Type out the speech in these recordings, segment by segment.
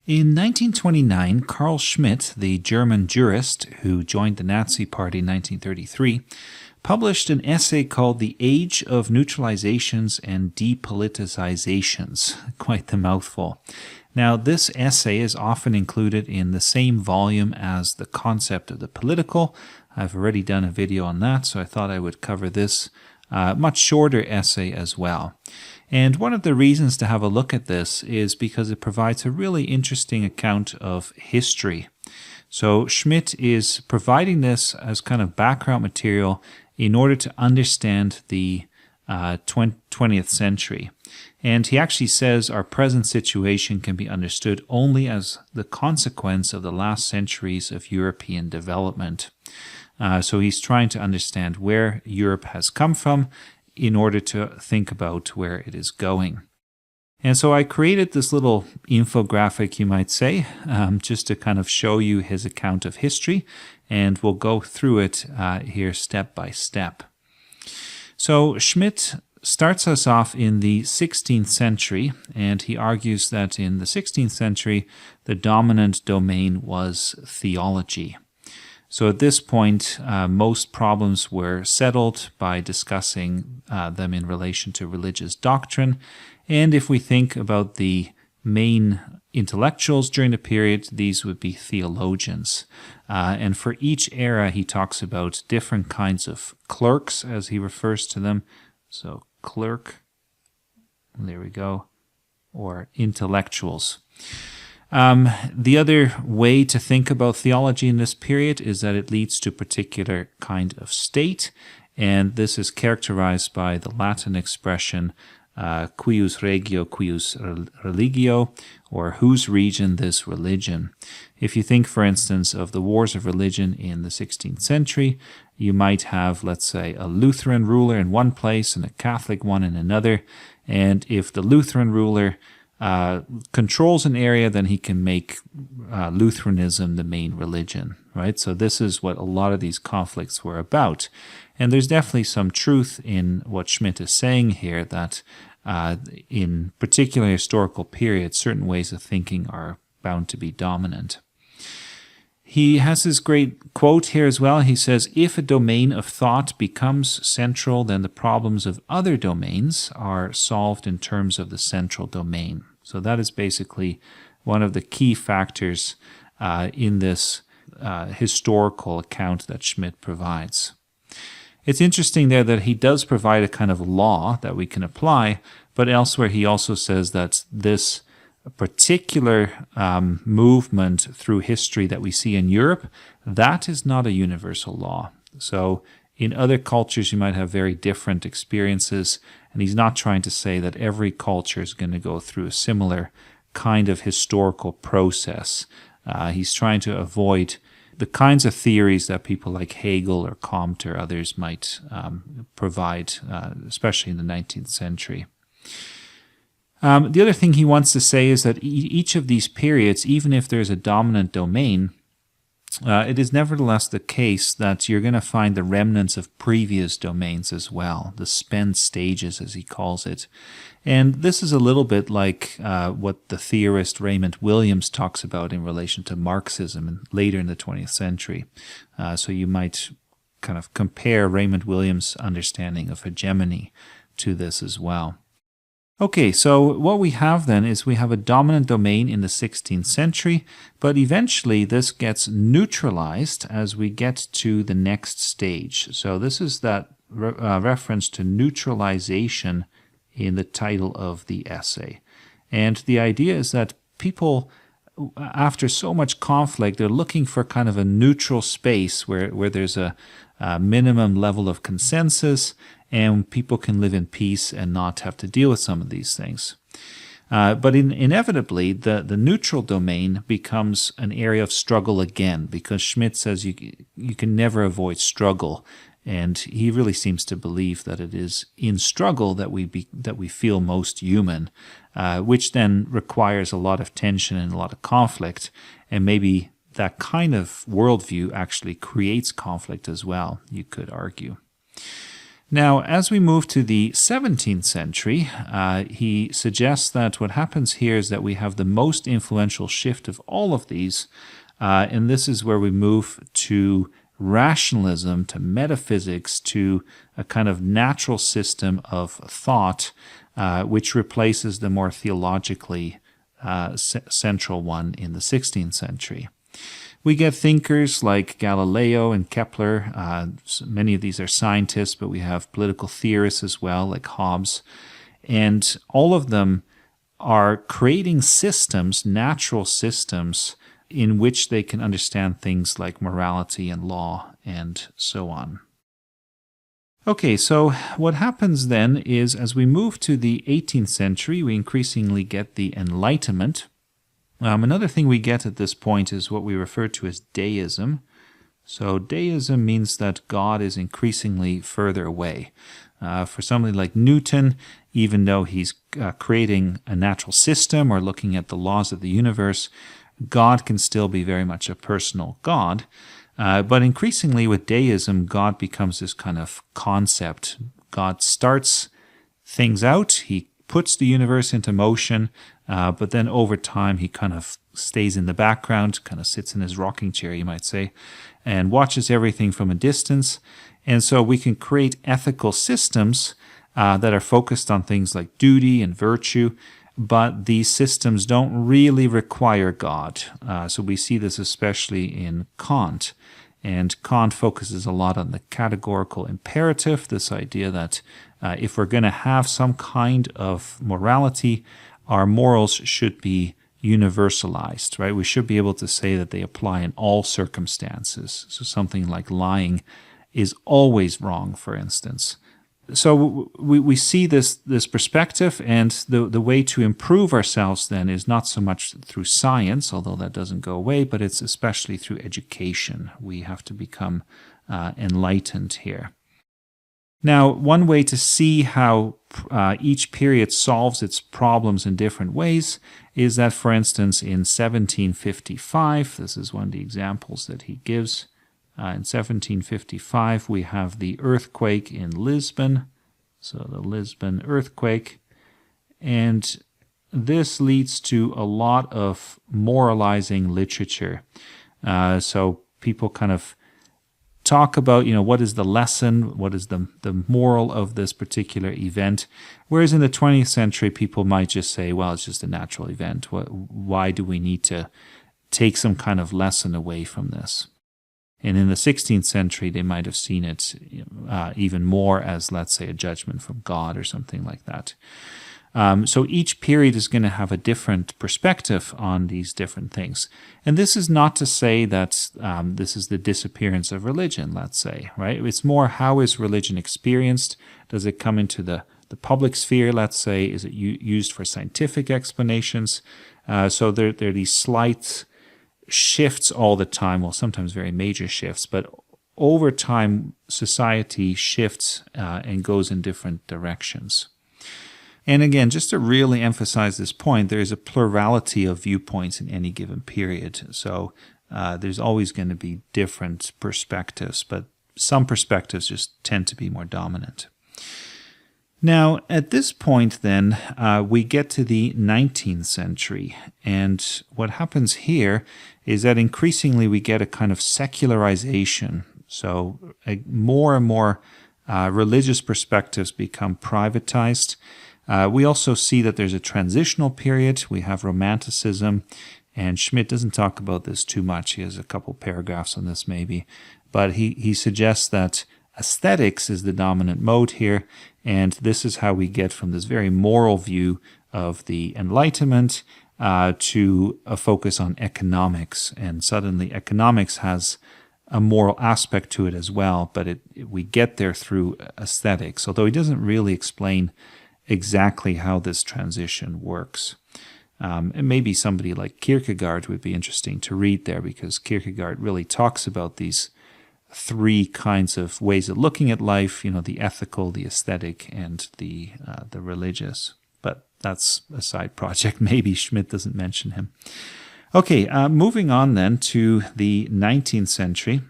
In 1929, Carl Schmitt, the German jurist who joined the Nazi Party in 1933, published an essay called The Age of Neutralizations and Depoliticizations. Quite the mouthful. Now, this essay is often included in the same volume as The Concept of the Political. I've already done a video on that, so I thought I would cover this much shorter essay as well. And one of the reasons to have a look at this is because it provides a really interesting account of history. So Schmitt is providing this as kind of background material in order to understand the 20th century. And he actually says our present situation can be understood only as the consequence of the last centuries of European development. So he's trying to understand where Europe has come from in order to think about where it is going. And so I created this little infographic, you might say, just to kind of show you his account of history, and we'll go through it here step by step. So Schmitt starts us off in the 16th century, and he argues that in the 16th century, the dominant domain was theology. So at this point, most problems were settled by discussing them in relation to religious doctrine. And if we think about the main intellectuals during the period, these would be theologians. And for each era, he talks about different kinds of clerks, as he refers to them. So clerk, there we go, or intellectuals. The other way to think about theology in this period is that it leads to a particular kind of state, and this is characterized by the Latin expression cuius regio, cuius religio, or whose region this religion. If you think, for instance, of the wars of religion in the 16th century, you might have, let's say, a Lutheran ruler in one place and a Catholic one in another, and if the Lutheran ruler controls an area, then he can make Lutheranism the main religion, right? So this is what a lot of these conflicts were about. And there's definitely some truth in what Schmitt is saying here, that in particular historical periods, certain ways of thinking are bound to be dominant. He has this great quote here as well. He says, if a domain of thought becomes central, then the problems of other domains are solved in terms of the central domain. So that is basically one of the key factors in this historical account that Schmitt provides. It's interesting there that he does provide a kind of law that we can apply, but elsewhere he also says that this particular movement through history that we see in Europe, that is not a universal law. So in other cultures, you might have very different experiences, and he's not trying to say that every culture is going to go through a similar kind of historical process. He's trying to avoid the kinds of theories that people like Hegel or Comte or others might provide, especially in the 19th century. The other thing he wants to say is that each of these periods, even if there's a dominant domain, it is nevertheless the case that you're going to find the remnants of previous domains as well, the spent stages as he calls it. And this is a little bit like what the theorist Raymond Williams talks about in relation to Marxism and later in the 20th century. So you might kind of compare Raymond Williams' understanding of hegemony to this as well. Okay, so what we have then is we have a dominant domain in the 16th century, but eventually this gets neutralized as we get to the next stage. So this is that reference to neutralization in the title of the essay. And the idea is that people, after so much conflict, they're looking for kind of a neutral space where there's a minimum level of consensus, and people can live in peace and not have to deal with some of these things. But inevitably, the neutral domain becomes an area of struggle again, because Schmitt says you can never avoid struggle, and he really seems to believe that it is in struggle that we feel most human, which then requires a lot of tension and a lot of conflict, and maybe that kind of worldview actually creates conflict as well, you could argue. Now, as we move to the 17th century, he suggests that what happens here is that we have the most influential shift of all of these, and this is where we move to rationalism, to metaphysics, to a kind of natural system of thought, which replaces the more theologically central one in the 16th century. We get thinkers like Galileo and Kepler. Many of these are scientists, but we have political theorists as well, like Hobbes. And all of them are creating systems, natural systems, in which they can understand things like morality and law and so on. Okay, so what happens then is as we move to the 18th century, we increasingly get the Enlightenment. Another thing we get at this point is what we refer to as deism. So deism means that God is increasingly further away. For somebody like Newton, even though he's creating a natural system or looking at the laws of the universe, God can still be very much a personal God. But increasingly with deism, God becomes this kind of concept. God starts things out, he puts the universe into motion, but then over time he kind of stays in the background, kind of sits in his rocking chair, you might say, and watches everything from a distance. And so we can create ethical systems that are focused on things like duty and virtue, but these systems don't really require God. So we see this especially in Kant. And Kant focuses a lot on the categorical imperative, this idea that if we're going to have some kind of morality, our morals should be universalized, right? We should be able to say that they apply in all circumstances. So something like lying is always wrong, for instance. So we see this perspective, and the way to improve ourselves then is not so much through science, although that doesn't go away, but it's especially through education. We have to become enlightened here. Now, one way to see how each period solves its problems in different ways is that, for instance, in 1755, this is one of the examples that he gives. In 1755, we have the earthquake in Lisbon, so the Lisbon earthquake, and this leads to a lot of moralizing literature. So people kind of talk about, what is the lesson, what is the moral of this particular event, whereas in the 20th century, people might just say, well, it's just a natural event. Why do we need to take some kind of lesson away from this? And in the 16th century, they might have seen it even more as, let's say, a judgment from God or something like that. So each period is going to have a different perspective on these different things. And this is not to say that this is the disappearance of religion, let's say, right? It's more, how is religion experienced? Does it come into the public sphere, let's say? Is it used for scientific explanations? So there are these slight shifts all the time, well, sometimes very major shifts, but over time, society shifts and goes in different directions. And again, just to really emphasize this point, there is a plurality of viewpoints in any given period. So there's always going to be different perspectives, but some perspectives just tend to be more dominant. Now, at this point then, we get to the 19th century, and what happens here is that increasingly we get a kind of secularization. So more and more religious perspectives become privatized. We also see that there's a transitional period. We have Romanticism, and Schmitt doesn't talk about this too much. He has a couple paragraphs on this maybe, but he suggests that aesthetics is the dominant mode here, and this is how we get from this very moral view of the Enlightenment to a focus on economics. And suddenly economics has a moral aspect to it as well, but we get there through aesthetics, although he doesn't really explain exactly how this transition works. And maybe somebody like Kierkegaard would be interesting to read there, because Kierkegaard really talks about these three kinds of ways of looking at life, the ethical, the aesthetic, and the religious. But that's a side project. Maybe Schmitt doesn't mention him. Okay, moving on then to the 19th century.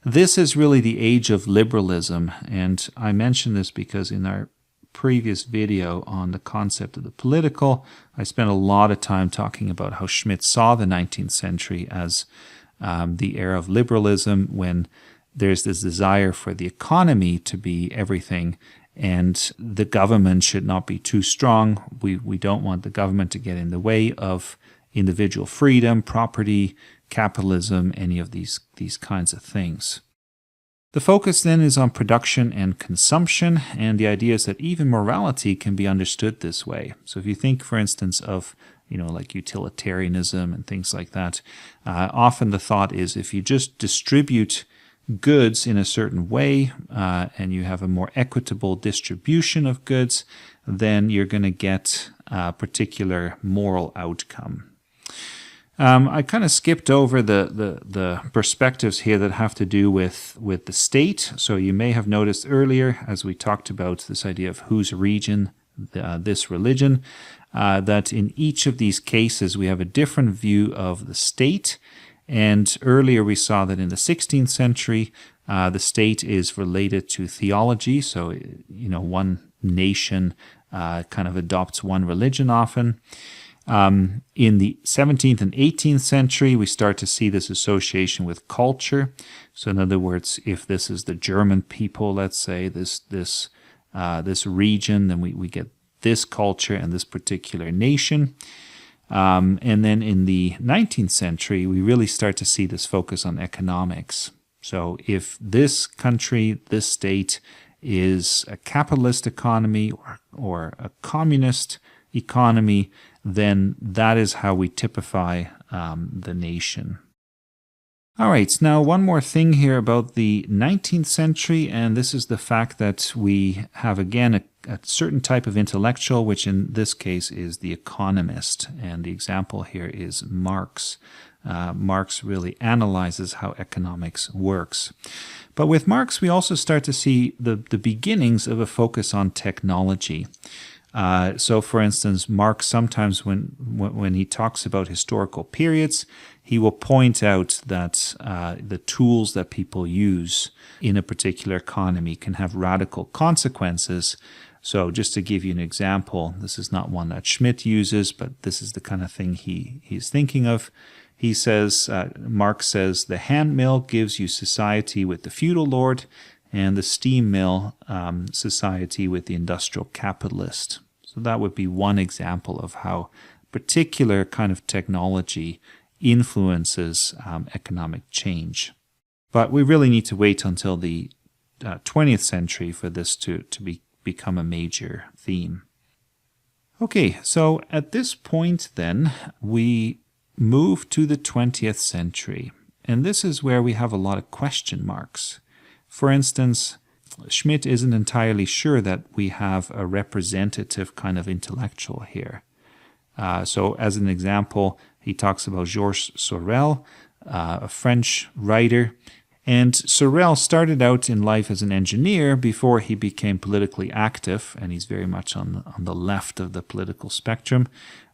This is really the age of liberalism, and I mention this because in our previous video on the concept of the political, I spent a lot of time talking about how Schmitt saw the 19th century as the era of liberalism, when there's this desire for the economy to be everything and the government should not be too strong. We don't want the government to get in the way of individual freedom, property, capitalism, any of these kinds of things. The focus then is on production and consumption, and the idea is that even morality can be understood this way. So if you think, for instance, of like utilitarianism and things like that, often the thought is if you just distribute goods in a certain way and you have a more equitable distribution of goods, then you're going to get a particular moral outcome. I kind of skipped over the perspectives here that have to do with the state. So you may have noticed earlier, as we talked about this idea of whose region, this religion, that in each of these cases we have a different view of the state. And earlier we saw that in the 16th century, the state is related to theology. So, one nation kind of adopts one religion often. In the 17th and 18th century, we start to see this association with culture. So in other words, if this is the German people, let's say, this region, then we get this culture and this particular nation. And then in the 19th century, we really start to see this focus on economics. So if this country, this state, is a capitalist economy or a communist economy, then that is how we typify the nation. All right, now one more thing here about the 19th century, and this is the fact that we have again a certain type of intellectual, which in this case is the economist, and the example here is Marx. Marx really analyzes how economics works. But with Marx, we also start to see the beginnings of a focus on technology. So, for instance, Marx sometimes when he talks about historical periods, he will point out that the tools that people use in a particular economy can have radical consequences. So just to give you an example, this is not one that Schmitt uses, but this is the kind of thing he's thinking of. He says, Marx says, the hand mill gives you society with the feudal lord, and the steam mill society with the industrial capitalist. So that would be one example of how particular kind of technology influences economic change. But we really need to wait until the 20th century for this to become a major theme. Okay, so at this point then, we move to the 20th century. And this is where we have a lot of question marks. For instance, Schmitt isn't entirely sure that we have a representative kind of intellectual here. So as an example, he talks about Georges Sorel, a French writer. And Sorel started out in life as an engineer before he became politically active, and he's very much on the left of the political spectrum.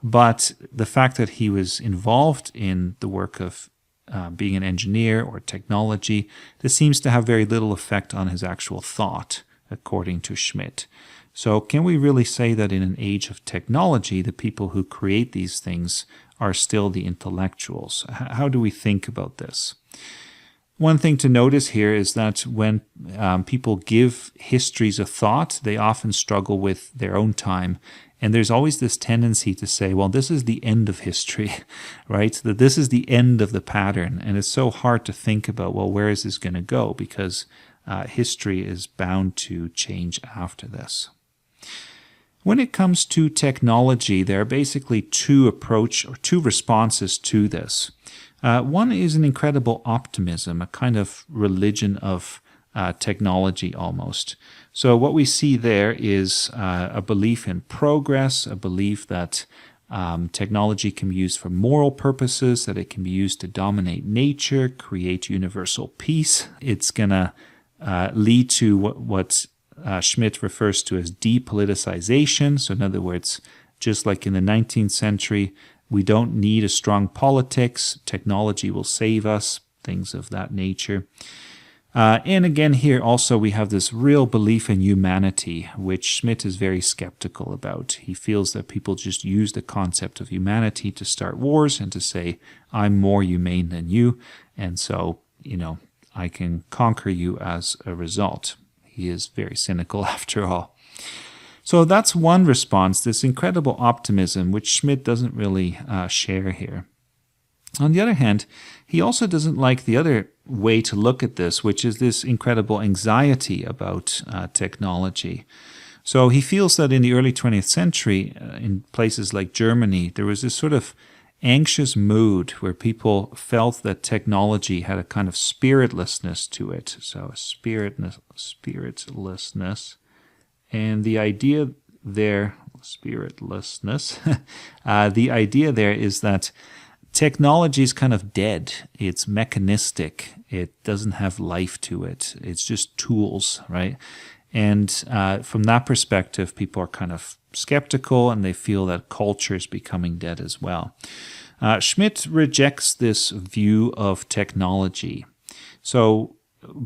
But the fact that he was involved in the work of being an engineer or technology, this seems to have very little effect on his actual thought, according to Schmitt. So can we really say that in an age of technology, the people who create these things are still the intellectuals? How do we think about this? One thing to notice here is that when people give histories a thought, they often struggle with their own time. And there's always this tendency to say, well, this is the end of history, right? That this is the end of the pattern. And it's so hard to think about, well, where is this going to go? Because history is bound to change after this. When it comes to technology, there are basically two responses to this. One is an incredible optimism, a kind of religion of technology almost. So what we see there is a belief in progress, a belief that technology can be used for moral purposes, that it can be used to dominate nature, create universal peace. It's going to lead to what Schmitt refers to as depoliticization. So in other words, just like in the 19th century, we don't need a strong politics. Technology will save us, things of that nature. And again, here also we have this real belief in humanity, which Schmitt is very skeptical about. He feels that people just use the concept of humanity to start wars and to say, I'm more humane than you, and so, I can conquer you as a result. He is very cynical after all. So that's one response, this incredible optimism, which Schmitt doesn't really share here. On the other hand, he also doesn't like the other way to look at this, which is this incredible anxiety about technology. So he feels that in the early 20th century, in places like Germany, there was this sort of anxious mood where people felt that technology had a kind of spiritlessness to it. So spiritlessness. And the idea there, spiritlessness, the idea there is that technology is kind of dead. It's mechanistic. It doesn't have life to it. It's just tools, right? And from that perspective, people are kind of skeptical and they feel that culture is becoming dead as well. Schmitt rejects this view of technology. So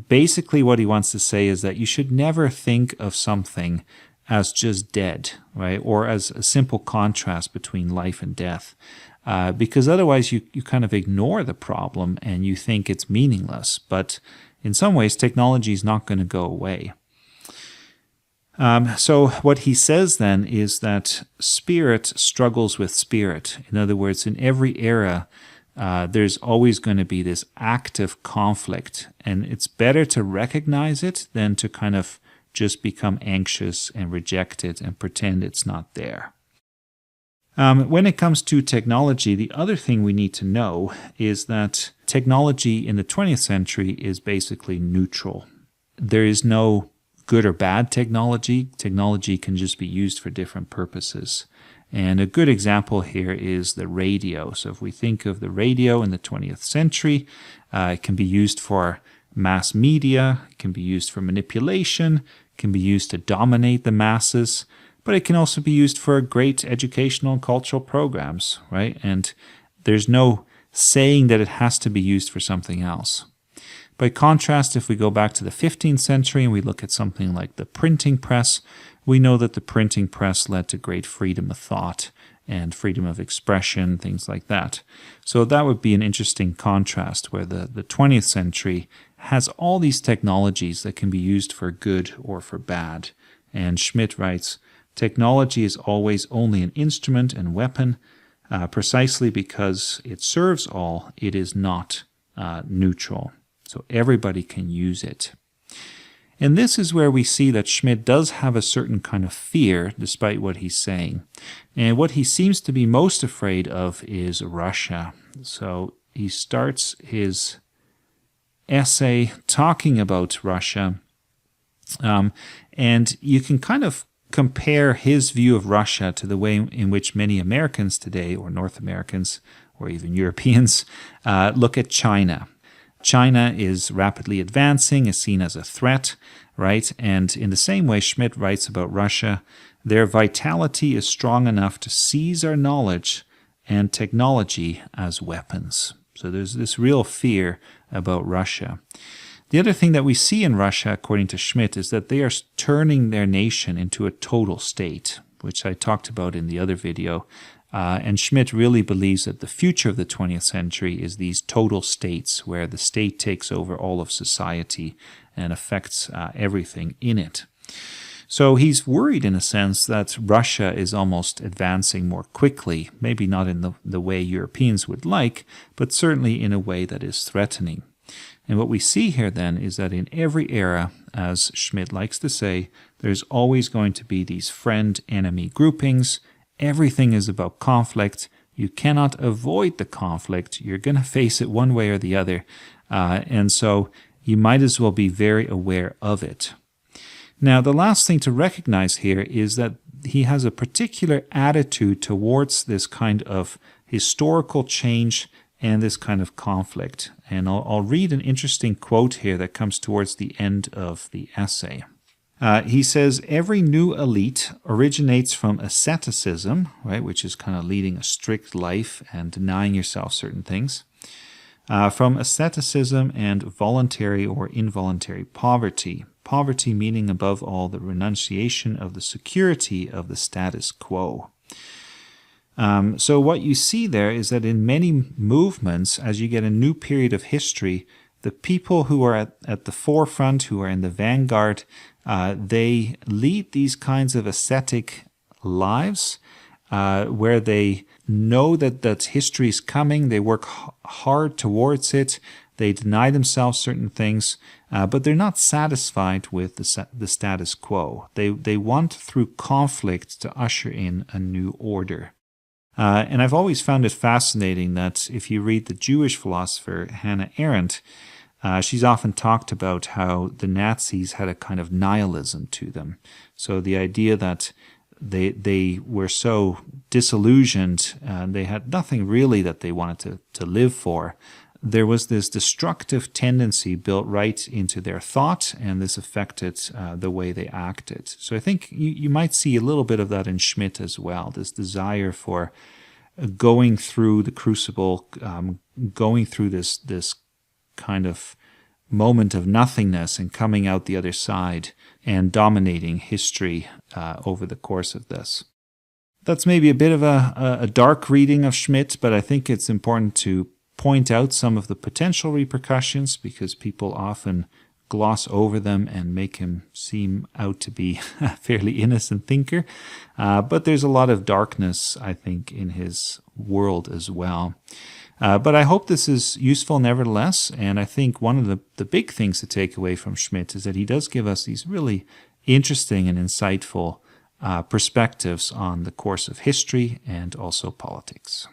basically what he wants to say is that you should never think of something as just dead, right? Or as a simple contrast between life and death. Because otherwise you kind of ignore the problem and you think it's meaningless. But in some ways, technology is not going to go away. So what he says then is that spirit struggles with spirit. In other words, in every era, there's always going to be this active conflict. And it's better to recognize it than to kind of just become anxious and reject it and pretend it's not there. When it comes to technology, the other thing we need to know is that technology in the 20th century is basically neutral. There is no good or bad technology. Technology can just be used for different purposes. And a good example here is the radio. So if we think of the radio in the 20th century, it can be used for mass media, it can be used for manipulation, it can be used to dominate the masses, but it can also be used for great educational and cultural programs, right? And there's no saying that it has to be used for something else. By contrast, if we go back to the 15th century and we look at something like the printing press, we know that the printing press led to great freedom of thought and freedom of expression, things like that. So that would be an interesting contrast where the 20th century has all these technologies that can be used for good or for bad. And Schmitt writes, technology is always only an instrument and weapon, precisely because it serves all, it is not neutral. So everybody can use it. And this is where we see that Schmitt does have a certain kind of fear, despite what he's saying. And what he seems to be most afraid of is Russia. So he starts his essay talking about Russia. And you can kind of compare his view of Russia to the way in which many Americans today, or North Americans, or even Europeans, look at China. China is rapidly advancing, is seen as a threat, right? And in the same way, Schmitt writes about Russia, their vitality is strong enough to seize our knowledge and technology as weapons. So there's this real fear about Russia. The other thing that we see in Russia, according to Schmitt, is that they are turning their nation into a total state, which I talked about in the other video. And Schmitt really believes that the future of the 20th century is these total states where the state takes over all of society and affects everything in it. So he's worried in a sense that Russia is almost advancing more quickly, maybe not in the way Europeans would like, but certainly in a way that is threatening. And what we see here then is that in every era, as Schmitt likes to say, there's always going to be these friend-enemy groupings. Everything is about conflict. You cannot avoid the conflict. You're going to face it one way or the other. And so you might as well be very aware of it. Now, the last thing to recognize here is that he has a particular attitude towards this kind of historical change and this kind of conflict. And I'll read an interesting quote here that comes towards the end of the essay. He says, every new elite originates from asceticism, right, which is kind of leading a strict life and denying yourself certain things. from asceticism and voluntary or involuntary poverty. Poverty meaning above all the renunciation of the security of the status quo. So what you see there is that in many movements, as you get a new period of history, the people who are at the forefront, who are in the vanguard, they lead these kinds of ascetic lives where they know that history is coming, they work hard towards it, they deny themselves certain things, but they're not satisfied with the status quo. They want, through conflict, to usher in a new order. And I've always found it fascinating that if you read the Jewish philosopher Hannah Arendt, she's often talked about how the Nazis had a kind of nihilism to them. So the idea that they were so disillusioned and they had nothing really that they wanted to live for. There was this destructive tendency built right into their thought, and this affected the way they acted. So I think you might see a little bit of that in Schmitt as well, this desire for going through the crucible, going through this kind of moment of nothingness and coming out the other side and dominating history over the course of this. That's maybe a bit of a dark reading of Schmitt, but I think it's important to point out some of the potential repercussions because people often gloss over them and make him seem out to be a fairly innocent thinker. But there's a lot of darkness, I think, in his world as well. But I hope this is useful nevertheless, and I think one of the big things to take away from Schmitt is that he does give us these really interesting and insightful perspectives on the course of history and also politics.